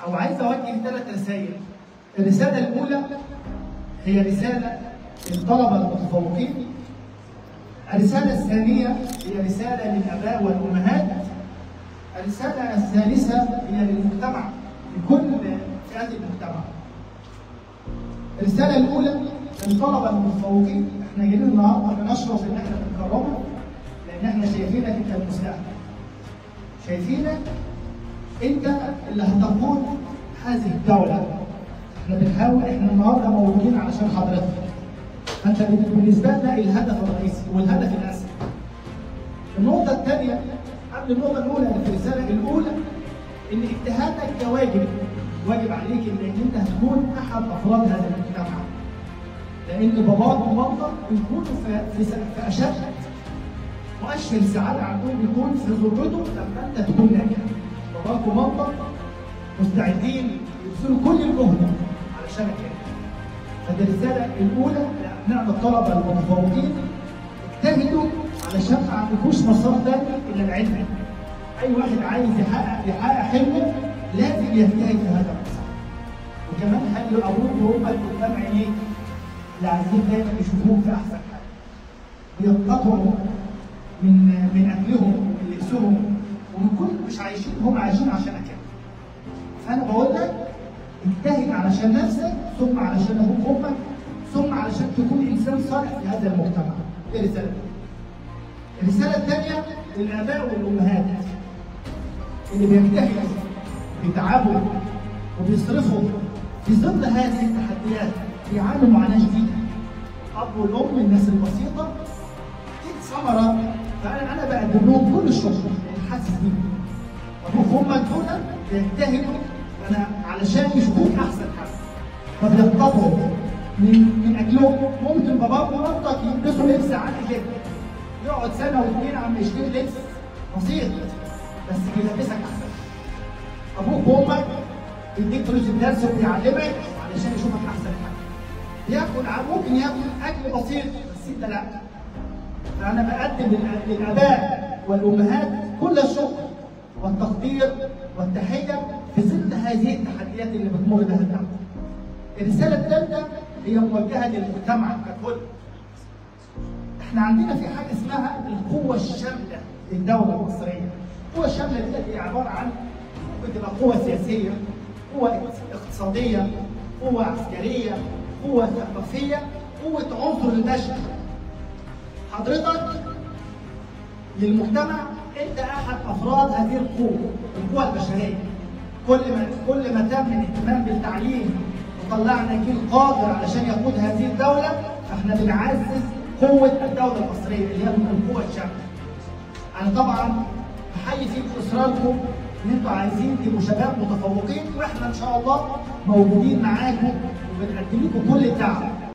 او عايز اوجه 3 رسائل. الرساله الاولى هي رساله للطلبه المتفوقين. الرساله الثانيه هي رساله للاباء والامهات. الرساله الثالثه هي للمجتمع، لكل فئات المجتمع. الرساله الاولى للطلبه المتفوقين، احنا جايين النهارده بنشرف ان احنا بنكرمك لان احنا شايفينك انت المستقبل. شايفينك انت اللي هتقود هذه الدوله. احنا بنحاول، احنا النهارده موجودين علشان حضرتك. فانت بالنسبه لنا الهدف الرئيسي والهدف الاساسي. النقطه الثانيه قبل النقطه الاولى في الرساله الاولى ان اجتهادك ده واجب عليك انك انت هتكون احد افراد هذا المجتمع. لان باباك ومامتك بيكونوا في اشد مؤشر سعاده عندهم بيكون في ذرته لما انت تكون ناجح. باباك ومامتك مستعدين يبذلوا كل الجهد علشانك انت. فدي الرساله الاولى لابنائنا الطلبه المتفوقين، اجتهدوا علشان ما عندكوش مسار ثاني الا العلم. اي واحد عايز يحقق حلمه لازم يجتهد في هذا المسار. وكمان خلي ابوك وامك قدام عينيك اللي عايزين دايما يشوفوك في احسن حاجه. ويقتطعوا من اكلهم ومن لبسهم ومن كل مش عايشين، هم عايشين عشانك انت. فانا بقول لك اجتهد علشان نفسك، ثم علشان ابوك وامك، ثم علشان تكون انسان صالح في هذا المجتمع. دي رساله. الرساله الثانيه للاباء والامهات اللي بيجتهدوا بيتعبوا وبيصرفوا في ظل هذه التحديات، بيعانوا معاناه شديده. الاب والام الناس البسيطه اكيد ثمره، فانا بقدم لهم كل الشكر اللي حاسس بيه. ابوك وامك دول بيجتهدوا انا علشان يشوفوك احسن حاجه، فبيقتطعوا من اجلهم. ممكن باباك ومامتك يلبسوا لبس عادي جدا، يقعد سنه واثنين عم يشتري لبس بسيط بس بيلبسك احسن. ابوك وامك بيديك فلوس الدرس وبيعلمك علشان يشوفك احسن حاجه. ممكن ياكل اكل بسيط بس انت لا. فانا بقدم للاباء والامهات كل الشكر والتقدير والتحيه في ظل هذه التحديات اللي بتمر بها الدوله. الرساله الثالثه هي موجهه للمجتمع ككل. احنا عندنا في حاجه اسمها القوه الشامله للدوله المصريه. القوه الشامله دي هي عباره عن ممكن تبقى قوه سياسيه، قوه اقتصاديه، قوه عسكريه، قوه ثقافيه، قوه عنصر البشر. حضرتك للمجتمع انت احد افراد هذه القوه البشريه. كل ما تم الاهتمام بالتعليم وطلعنا جيل قادر علشان يقود هذه الدوله، فاحنا بنعزز قوه الدوله المصريه اللي هي القوه الشامله. انا طبعا بحيي فيكم اصراركم ان انتوا عايزين تبقوا شباب متفوقين، واحنا ان شاء الله موجودين معاكم وبنقدم لكم كل الدعم.